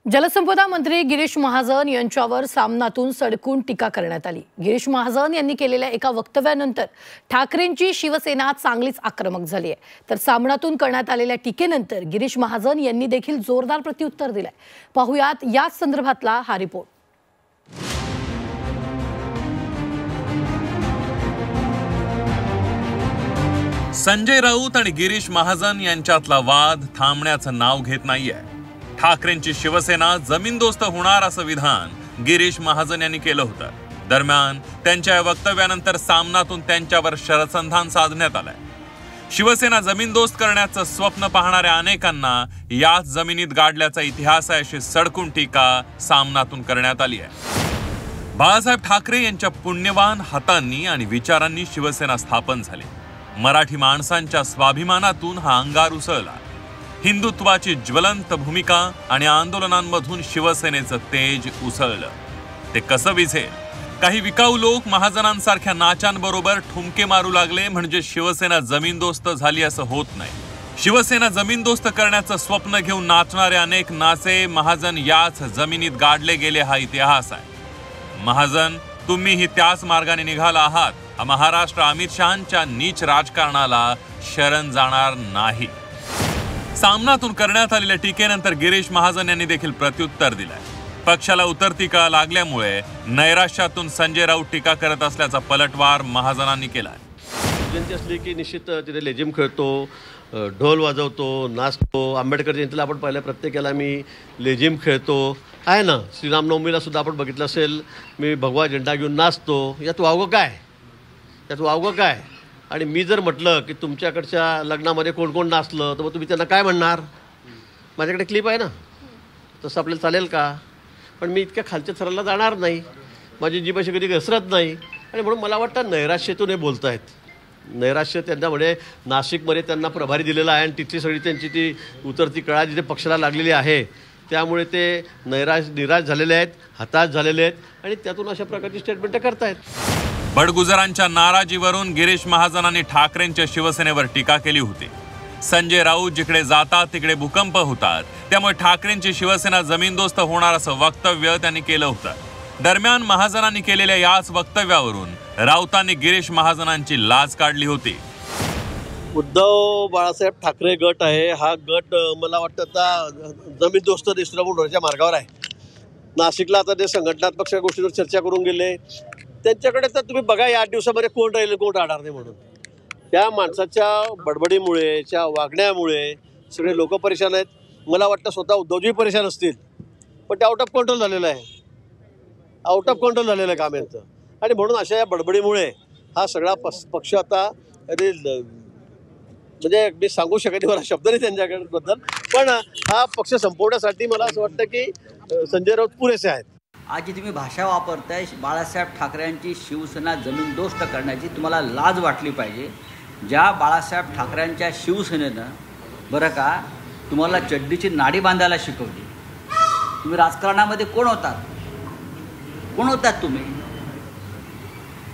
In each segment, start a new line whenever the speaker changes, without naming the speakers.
जलसंपदा मंत्री गिरीश महाजन यांच्यावर सामनातून सडकून टीका करण्यात आली। गिरीश महाजन यांनी केलेल्या एका वक्तव्यानंतर ठाकरेंची शिवसेना चांगलीच आक्रमक झाली आहे। तर सामनातून करण्यात आलेल्या टीकेनंतर गिरीश महाजन यांनी देखील जोरदार प्रत्युत्तर दिलंय। पाहुयात याच संदर्भातला हा रिपोर्ट।
संजय राऊत आणि गिरीश महाजन यांच्यातला वाद थांबण्याचं नाव घेत नाहीये। ठाकरेंची शिवसेना जमीनदोस्त होणार असं विधान गिरीश महाजन यांनी केलं होतं। दरम्यान त्यांच्या वक्तव्यानंतर सामनातून त्यांच्यावर शरसंधान साधण्यात आलंय। शिवसेना जमीनदोस्त करण्याचं स्वप्न पाहणाऱ्या अनेकांना याच जमिनीत गाडल्याचा इतिहास आहे अशी सडकून टीका सामनातून करण्यात आली आहे। बाळासाहेब ठाकरे यांच्या पुण्यवान हातांनी आणि विचारांनी शिवसेना स्थापन झाली। मराठी माणसांच्या स्वाभिमानातून हा अंगार उसळला। हिंदुत्वाची ज्वलंत भूमिका आणि आंदोलनांमधून शिवसेनेचं तेज उसळलं। ते कसं विझेल? काही विकाऊ लोक महाजनांसारख्या नाचांबरोबर ठुमके मारू लागले म्हणजे शिवसेना जमीनदोस्त झाली असं होत नाही। शिवसेना जमीनदोस्त करण्याचं स्वप्न घेऊन नाचणारे अनेक नाचे महाजन याच जमिनीत गाडले गेले हा इतिहास आहे। महाजन, तुम्हीही त्याच मार्गाने निघाला आहात। महाराष्ट्र अमित शहांच्या नीच राजकारणाला शरण जाणार नाही। सामनातून करण्यात आलेल्या टीकेनंतर गिरीश महाजन यांनी देखील प्रत्युत्तर दिलंय। पक्षाला उतरती कळा लागल्यामुळे नैराश्यातून संजय राऊत टीका करत असल्याचा पलटवार महाजनांनी केलाय।
जयंती असली की निश्चित तिथे लेझिम खेळतो, ढोल वाजवतो, नाचतो। आंबेडकर जयंतीला आपण पाहिलं, प्रत्येकाला मी लेझिम खेळतो आहे ना। श्रीरामनवमीला सुद्धा आपण बघितलं असेल, मी भगवा झेंडा घेऊन नाचतो। यात वावगं काय? आणि मी जर म्हटलं की तुमच्याकडच्या लग्नामध्ये कोण कोण नाचलं तर मग तुम्ही त्यांना काय म्हणणार? माझ्याकडे क्लिप आहे ना, तसं आपल्याला चालेल का? पण मी इतक्या खालच्या थराला जाणार नाही, माझी जीभ अशी कधी घसरत नाही। आणि म्हणून मला वाटतं नैराश्यातून हे बोलत आहेत। नैराश्य त्यांना म्हणजे नाशिकमध्ये त्यांना प्रभारी दिलेला आहे आणि तिथली सगळी त्यांची ती उतरती कळा जिथे पक्षाला लागलेली आहे, त्यामुळे ते निराश झालेले आहेत, हताश झालेले आहेत आणि त्यातून अशा प्रकारची स्टेटमेंट करतायत।
बडगुजरांच्या नाराजीवरून गिरीश महाजनांनी ठाकरेंच्या शिवसेनेवर टीका केली होती। संजय राऊत जिकडे जातात तिकडे भूकंप होतात, त्यामुळे ठाकरेंची शिवसेना जमीनदोस्त होणार असं वक्तव्य त्यांनी केलं होतं। दरम्यान महाजनांनी केलेल्या याच वक्तव्यावरून राऊतांनी गिरीश महाजनांची लाज काढली होती।
उद्धव बाळासाहेब ठाकरे गट आहे, हा गट मला वाटतं आता जमीनदोस्त दिसणं होण्याच्या मार्गावर आहे। नाशिकला आता ते संघटनात्मक सगळ्या गोष्टींवर चर्चा करून गेले। त्यांच्याकडे तर तुम्ही बघा या 8 दिवसामध्ये कोण राहील कोण राहणार नाही म्हणून। त्या माणसाच्या बडबडीमुळे, त्या वागण्यामुळे सगळे लोक परेशान आहेत। मला वाटतं स्वतः उद्धवजी परेशान असतील, पण ते आउट ऑफ कंट्रोल झालेलं आहे काम यांचं। आणि म्हणून अशा या बडबडीमुळे हा सगळा पक्ष आता म्हणजे मी सांगू शकत नाही, मला शब्द नाही त्यांच्याबद्दल, पण हा पक्ष संपवण्यासाठी मला असं वाटतं की संजय राऊत पुरेसे आहेत।
आज जी तुम्ही भाषा वापरताय बाळासाहेब ठाकरेंची शिवसेना जमीनदोस्त करण्याची, तुम्हाला लाज वाटली पाहिजे। ज्या बाळासाहेब ठाकरेंच्या शिवसेनेनं बरं का तुम्हाला चड्डीची नाडी बांधायला शिकवली। तुम्ही राजकारणामध्ये कोण होतात तुम्ही?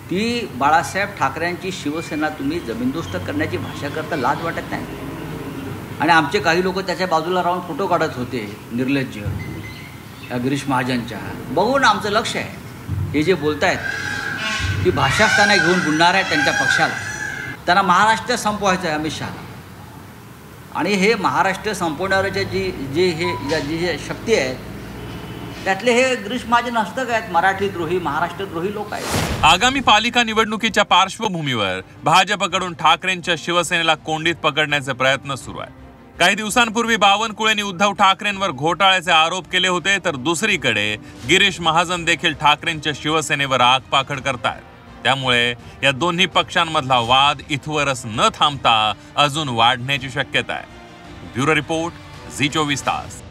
ती बाळासाहेब ठाकरेंची शिवसेना तुम्ही जमीनदोस्त करण्याची भाषा करता लाज वाटत नाही? आणि आमचे काही लोक त्याच्या बाजूला राहून फोटो काढत होते निर्लज्ज गिरीश महाजनच्या, बघून आमचं लक्ष आहे। हे जे बोलतायत ती भाषा त्यांना घेऊन बुडणार आहे त्यांच्या पक्षाला। त्यांना महाराष्ट्र संपवायचं आहे अमित शहाला, आणि हे महाराष्ट्र संपवणाऱ्याच्या जी शक्ती आहेत त्यातले हे गिरीश महाजन हस्तक आहेत, मराठीद्रोही महाराष्ट्रद्रोही लोक आहेत।
आगामी पालिका निवडणुकीच्या पार्श्वभूमीवर भाजपकडून ठाकरेंच्या शिवसेनेला कोंडीत पकडण्याचे प्रयत्न सुरू आहेत। काही दिवसांपूर्वी बावनकुळेंनी उद्धव ठाकरेंवर घोटाळ्याचे आरोप केले होते, तर दुसरीकडे गिरीश महाजन देखील ठाकरेंच्या शिवसेनेवर आगपाखड करतात। त्यामुळे या दोन्ही पक्षांमधला वाद इथवरच न थांबता अजून वाढण्याची शक्यता आहे। ब्युरो रिपोर्ट, झी 24 तास।